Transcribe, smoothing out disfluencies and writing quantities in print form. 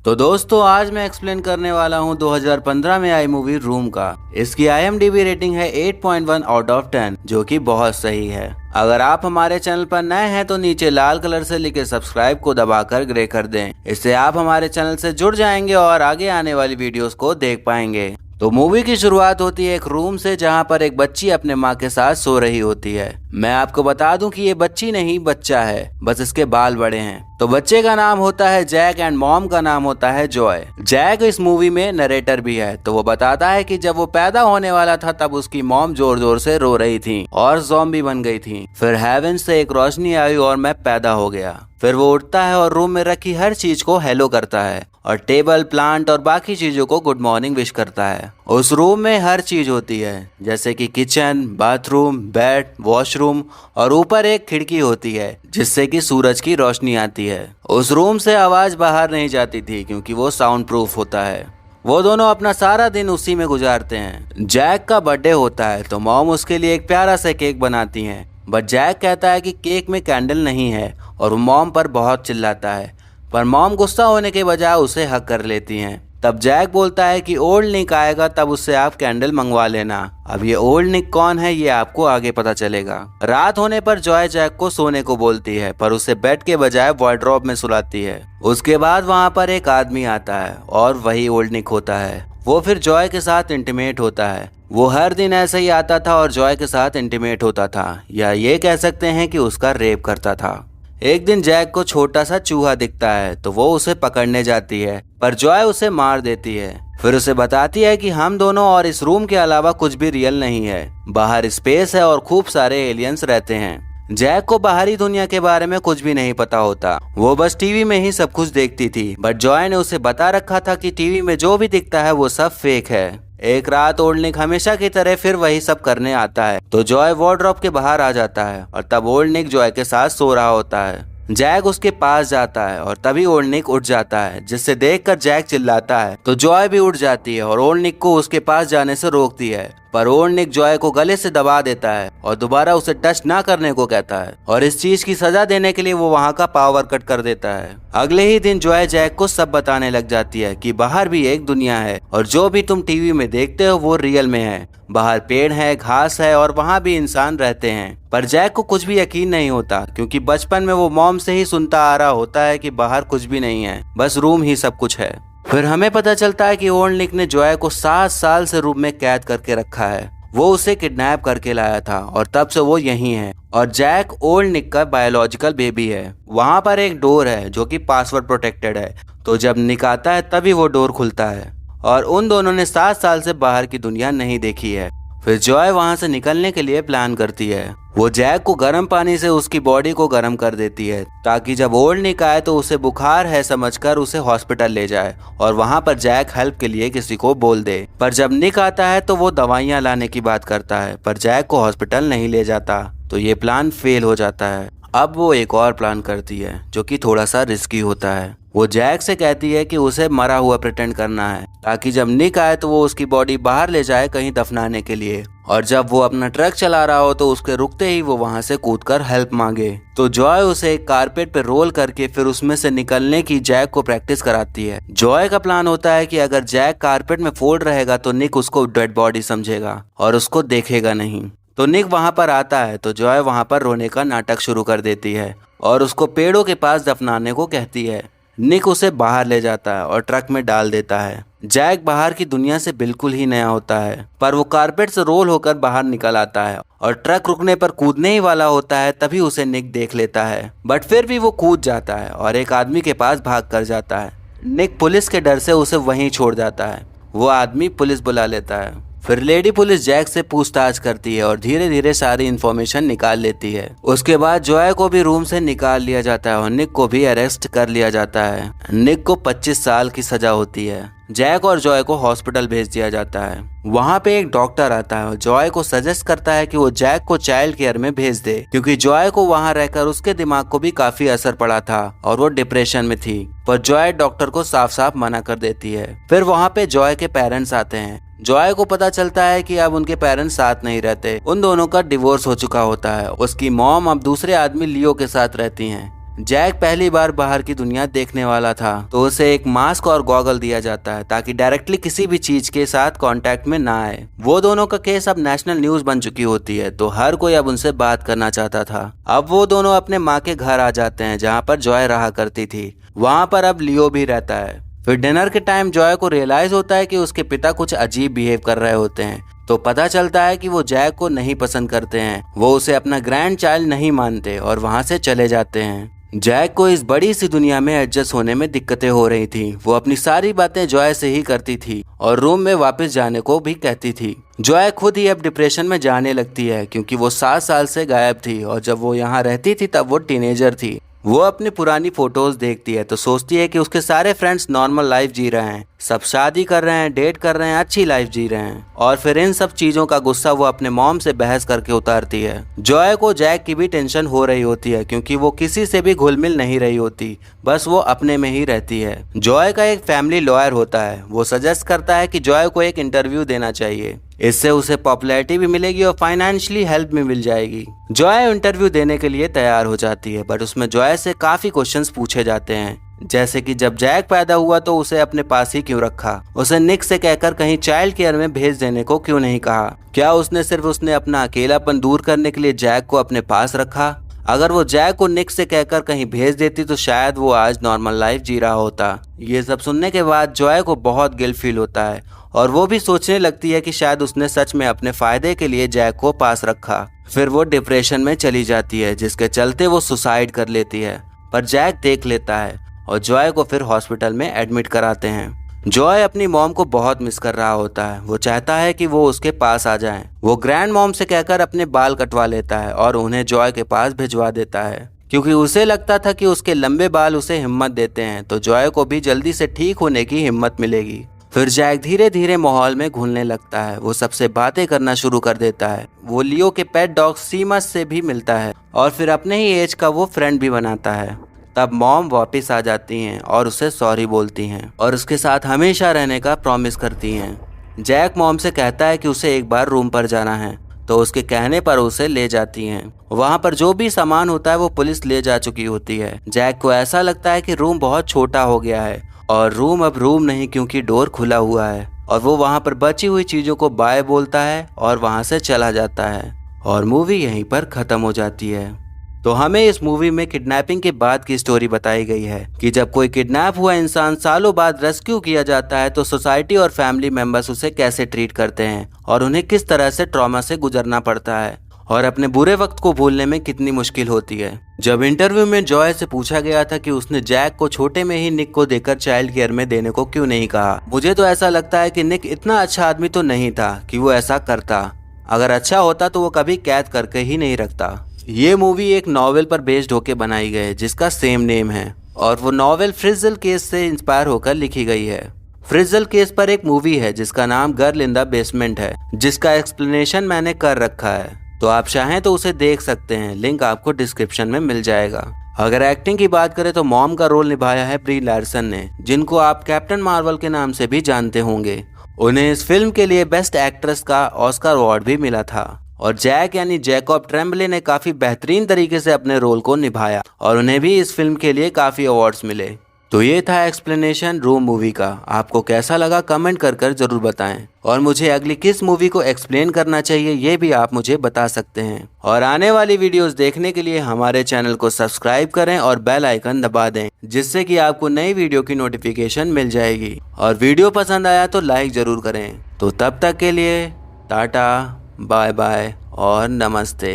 तो दोस्तों आज मैं एक्सप्लेन करने वाला हूँ 2015 में आई मूवी रूम का। इसकी IMDb रेटिंग है 8.1 आउट ऑफ 10 जो कि बहुत सही है। अगर आप हमारे चैनल पर नए हैं तो नीचे लाल कलर से लिखे सब्सक्राइब को दबाकर ग्रे कर दें। इससे आप हमारे चैनल से जुड़ जाएंगे और आगे आने वाली वीडियोस को देख पाएंगे। तो मूवी की शुरुआत होती है एक रूम से जहां पर एक बच्ची अपने माँ के साथ सो रही होती है। मैं आपको बता दूं कि ये बच्ची नहीं बच्चा है, बस इसके बाल बड़े हैं। तो बच्चे का नाम होता है जैक एंड मॉम का नाम होता है जॉय। जैक इस मूवी में नरेटर भी है। तो वो बताता है कि जब वो पैदा होने वाला था तब उसकी मॉम जोर जोर से रो रही थी और ज़ॉम्बी बन गई थी। फिर हेवन से एक रोशनी आई और मैं पैदा हो गया। फिर वो उठता है और रूम में रखी हर चीज को हेलो करता है और टेबल, प्लांट और बाकी चीजों को गुड मॉर्निंग विश करता है। उस रूम में हर चीज होती है जैसे कि किचन, बाथरूम, बेड, वॉशरूम और ऊपर एक खिड़की होती है जिससे कि सूरज की रोशनी आती है। उस रूम से आवाज बाहर नहीं जाती थी क्योंकि वो साउंड प्रूफ होता है। वो दोनों अपना सारा दिन उसी में गुजारते हैं। जैक का बर्थडे होता है तो मॉम उसके लिए एक प्यारा सा केक बनाती है, बट जैक कहता है कि केक में कैंडल नहीं है और वो मॉम पर बहुत चिल्लाता है। पर मॉम गुस्सा होने के बजाय उसे हक कर लेती हैं। तब जैक बोलता है कि ओल्ड निक आएगा तब उससे आप कैंडल मंगवा लेना। अब ये ओल्ड निक कौन है ये आपको आगे पता चलेगा। रात होने पर जॉय जैक को सोने को बोलती है पर उसे बेड के बजाय वार्डरोब में सुलाती है। उसके बाद वहाँ पर एक आदमी आता है और वही ओल्ड निक होता है। वो फिर जॉय के साथ इंटीमेट होता है। वो हर दिन ऐसे ही आता था और जॉय के साथ इंटीमेट होता था, या ये कह सकते हैं कि उसका रेप करता था। एक दिन जैक को छोटा सा चूहा दिखता है तो वो उसे पकड़ने जाती है पर जॉय उसे मार देती है। फिर उसे बताती है कि हम दोनों और इस रूम के अलावा कुछ भी रियल नहीं है, बाहर स्पेस है और खूब सारे एलियंस रहते हैं। जैक को बाहरी दुनिया के बारे में कुछ भी नहीं पता होता, वो बस टीवी में ही सब कुछ देखती थी। बट जॉय ने उसे बता रखा था कि टीवी में जो भी दिखता है वो सब फेक है। एक रात ओल्ड निक हमेशा की तरह फिर वही सब करने आता है तो जॉय वार्डरोब के बाहर आ जाता है और तब ओल्ड निक जॉय के साथ सो रहा होता है। जैक उसके पास जाता है और तभी ओल्ड निक उठ जाता है, जिससे देखकर जैक चिल्लाता है तो जॉय भी उठ जाती है और ओल्ड निक को उसके पास जाने से रोकती है। पर ओल्ड निक जॉय को गले से दबा देता है और दोबारा उसे टच ना करने को कहता है और इस चीज की सजा देने के लिए वो वहाँ का पावर कट कर देता है। अगले ही दिन जॉय जैक को सब बताने लग जाती है कि बाहर भी एक दुनिया है और जो भी तुम टीवी में देखते हो वो रियल में है। बाहर पेड़ है, घास है और वहाँ भी इंसान रहते हैं। पर जैक को कुछ भी यकीन नहीं होता क्योंकि बचपन में वो मॉम से ही सुनता आ रहा होता है कि बाहर कुछ भी नहीं है, बस रूम ही सब कुछ है। फिर हमें पता चलता है कि ओल्ड निक ने जॉय को 7 साल से रूम में कैद करके रखा है। वो उसे किडनैप करके लाया था और तब से वो यहीं है और जैक ओल्ड निक का बायोलॉजिकल बेबी है। वहाँ पर एक डोर है जो कि पासवर्ड प्रोटेक्टेड है, तो जब निक आता है तभी वो डोर खुलता है और उन दोनों ने 7 साल से बाहर की दुनिया नहीं देखी है। फिर जॉय वहाँ से निकलने के लिए प्लान करती है। वो जैक को गर्म पानी से उसकी बॉडी को गर्म कर देती है ताकि जब ओल्ड निक आए तो उसे बुखार है समझकर उसे हॉस्पिटल ले जाए और वहाँ पर जैक हेल्प के लिए किसी को बोल दे। पर जब निक आता है तो वो दवाइयाँ लाने की बात करता है पर जैक को हॉस्पिटल नहीं ले जाता, तो ये प्लान फेल हो जाता है। अब वो एक और प्लान करती है जो कि थोड़ा सा रिस्की होता है। वो जैक से कहती है कि उसे मरा हुआ प्रिटेंड करना है ताकि जब निक आए तो वो उसकी बॉडी बाहर ले जाए कहीं दफनाने के लिए, और जब वो अपना ट्रक चला रहा हो तो उसके रुकते ही वो वहाँ से कूदकर हेल्प मांगे। तो जॉय उसे एक कारपेट पे रोल करके फिर उसमें से निकलने की जैक को प्रैक्टिस कराती है। जॉय का प्लान होता है कि अगर जैक कारपेट में फोल्ड रहेगा तो निक उसको डेड बॉडी समझेगा और उसको देखेगा नहीं। तो निक वहाँ पर आता है तो जॉय वहाँ पर रोने का नाटक शुरू कर देती है और उसको पेड़ों के पास दफनाने को कहती है। निक उसे बाहर ले जाता है और ट्रक में डाल देता है। जैक बाहर की दुनिया से बिल्कुल ही नया होता है पर वो कारपेट से रोल होकर बाहर निकल आता है और ट्रक रुकने पर कूदने ही वाला होता है तभी उसे निक देख लेता है, बट फिर भी वो कूद जाता है और एक आदमी के पास भाग कर जाता है। निक पुलिस के डर से उसे वहीं छोड़ जाता है। वो आदमी पुलिस बुला लेता है। फिर लेडी पुलिस जैक से पूछताछ करती है और धीरे धीरे सारी इन्फॉर्मेशन निकाल लेती है। उसके बाद जॉय को भी रूम से निकाल लिया जाता है और निक को भी अरेस्ट कर लिया जाता है। निक को 25 साल की सजा होती है। जैक और जॉय को हॉस्पिटल भेज दिया जाता है। वहाँ पे एक डॉक्टर आता है और जॉय को सजेस्ट करता है कि वो जैक को चाइल्ड केयर में भेज दे क्योंकि जॉय को वहाँ रहकर उसके दिमाग को भी काफी असर पड़ा था और वो डिप्रेशन में थी। पर जॉय डॉक्टर को साफ साफ मना कर देती है। फिर वहाँ पे जॉय के पेरेंट्स आते हैं। जॉय को पता चलता है कि अब उनके पेरेंट्स साथ नहीं रहते, उन दोनों का डिवोर्स हो चुका होता है। उसकी मॉम अब दूसरे आदमी लियो के साथ रहती हैं। जैक पहली बार बाहर की दुनिया देखने वाला था, तो उसे एक मास्क और गॉगल दिया जाता है ताकि डायरेक्टली किसी भी चीज के साथ कांटेक्ट में ना आए। वो दोनों का केस अब नेशनल न्यूज बन चुकी होती है, तो हर कोई अब उनसे बात करना चाहता था। अब वो दोनों अपने माँ के घर आ जाते हैं जहाँ पर जॉय रहा करती थी। वहाँ पर अब लियो भी रहता है। फिर डिनर के टाइम जॉय को रियलाइज होता है कि उसके पिता कुछ अजीब बिहेव कर रहे होते हैं, तो पता चलता है कि वो जैक को नहीं पसंद करते हैं, वो उसे अपना ग्रैंड चाइल्ड नहीं मानते और वहाँ से चले जाते हैं। जैक को इस बड़ी सी दुनिया में एडजस्ट होने में दिक्कतें हो रही थी। वो अपनी सारी बातें जॉय से ही करती थी और रूम में वापस जाने को भी कहती थी। जॉय खुद ही अब डिप्रेशन में जाने लगती है क्योंकि वो 7 साल से गायब थी और जब वो यहाँ रहती थी तब वो टीनेजर थी। वो अपनी पुरानी फोटोज देखती है तो सोचती है कि उसके सारे फ्रेंड्स नॉर्मल लाइफ जी रहे हैं, सब शादी कर रहे हैं, डेट कर रहे हैं, अच्छी लाइफ जी रहे हैं। और फिर इन सब चीजों का गुस्सा वो अपने मॉम से बहस करके उतारती है। जॉय को जैक की भी टेंशन हो रही होती है क्योंकि वो किसी से भी घुल मिल नहीं रही होती, बस वो अपने में ही रहती है। जॉय का एक फैमिली लॉयर होता है, वो सजेस्ट करता है कि जॉय को एक इंटरव्यू देना चाहिए, इससे उसे पॉपुलैरिटी भी मिलेगी और फाइनेंशियली हेल्प भी मिल जाएगी। जॉय इंटरव्यू देने के लिए तैयार हो जाती है, बट उसमें जॉय से काफी क्वेश्चंस पूछे जाते हैं, जैसे कि जब जैक पैदा हुआ तो उसे अपने पास ही क्यों रखा, उसे निक से कहकर कहीं चाइल्ड केयर में भेज देने को क्यों नहीं कहा, क्या उसने अपना अकेलापन दूर करने के लिए जैक को अपने पास रखा, अगर वो जैक को निक से कहकर कहीं भेज देती तो शायद वो आज नॉर्मल लाइफ जी रहा होता। ये सब सुनने के बाद जॉय को बहुत गिल्ट फील होता है और वो भी सोचने लगती है कि शायद उसने सच में अपने फायदे के लिए जैक को पास रखा। फिर वो डिप्रेशन में चली जाती है, जिसके चलते वो सुसाइड कर लेती है, पर जैक देख लेता है और जॉय को फिर हॉस्पिटल में एडमिट कराते हैं। जॉय अपनी मॉम को बहुत मिस कर रहा होता है, वो चाहता है कि वो उसके पास आ जाएं। वो ग्रैंड मॉम से कहकर अपने बाल कटवा लेता है और उन्हें जॉय के पास भिजवा देता है क्योंकि उसे लगता था कि उसके लंबे बाल उसे हिम्मत देते हैं तो जॉय को भी जल्दी से ठीक होने की हिम्मत मिलेगी। फिर जैक धीरे धीरे माहौल में घुलने लगता है, वो सबसे बातें करना शुरू कर देता है। वो लियो के पेट डॉग सीमस से भी मिलता है और फिर अपने ही एज का वो फ्रेंड भी बनाता है। तब मॉम वापस आ जाती हैं और उसे सॉरी बोलती हैं और उसके साथ हमेशा रहने का प्रॉमिस करती हैं। जैक मॉम से कहता है कि उसे एक बार रूम पर जाना है, तो उसके कहने पर उसे ले जाती हैं। वहाँ पर जो भी सामान होता है वो पुलिस ले जा चुकी होती है। जैक को ऐसा लगता है कि रूम बहुत छोटा हो गया है और रूम अब रूम नहीं क्योंकि डोर खुला हुआ है, और वो वहाँ पर बची हुई चीजों को बाय बोलता है और वहाँ से चला जाता है और मूवी यहीं पर खत्म हो जाती है। तो हमें इस मूवी में किडनैपिंग के बाद की स्टोरी बताई गई है कि जब कोई किडनैप हुआ इंसान सालों बाद रेस्क्यू किया जाता है तो सोसाइटी और फैमिली मेंबर्स उसे कैसे ट्रीट करते हैं और उन्हें किस तरह से ट्रॉमा से गुजरना पड़ता है और अपने बुरे वक्त को भूलने में कितनी मुश्किल होती है। जब इंटरव्यू में जॉय से पूछा गया था कि उसने जैक को छोटे में ही निक को देकर चाइल्ड केयर में देने को क्यों नहीं कहा, मुझे तो ऐसा लगता है कि निक इतना अच्छा आदमी तो नहीं था कि वो ऐसा करता। अगर अच्छा होता तो वो कभी कैद करके ही नहीं रखता। ये मूवी एक नॉवेल पर बेस्ड होकर बनाई गई है जिसका सेम नेम है और वो नॉवेल फ्रिजल केस से इंस्पायर होकर लिखी गई है। फ्रिजल केस पर एक मूवी है जिसका नाम गर्ल इन द बेसमेंट है, जिसका एक्सप्लेनेशन मैंने कर रखा है, तो आप चाहें तो उसे देख सकते हैं, लिंक आपको डिस्क्रिप्शन में मिल जाएगा। अगर एक्टिंग की बात करें तो मॉम का रोल निभाया है ब्री लार्सन ने, जिनको आप कैप्टन मार्वल के नाम से भी जानते होंगे। उन्हें इस फिल्म के लिए बेस्ट एक्ट्रेस का ऑस्कर अवार्ड भी मिला था और जैक यानी जैकब ट्रेम्बले ने काफी बेहतरीन तरीके से अपने रोल को निभाया और उन्हें भी इस फिल्म के लिए काफी अवार्ड्स मिले। तो ये था एक्सप्लेनेशन रूम मूवी का। आपको कैसा लगा कमेंट कर जरूर बताएं और मुझे अगली किस मूवी को एक्सप्लेन करना चाहिए ये भी आप मुझे बता सकते हैं। और आने वाली वीडियोस देखने के लिए हमारे चैनल को सब्सक्राइब करें और बेल आइकन दबा दें, जिससे कि आपको नई वीडियो की नोटिफिकेशन मिल जाएगी। और वीडियो पसंद आया तो लाइक जरूर करें। तो तब तक के लिए टाटा, बाय बाय और नमस्ते।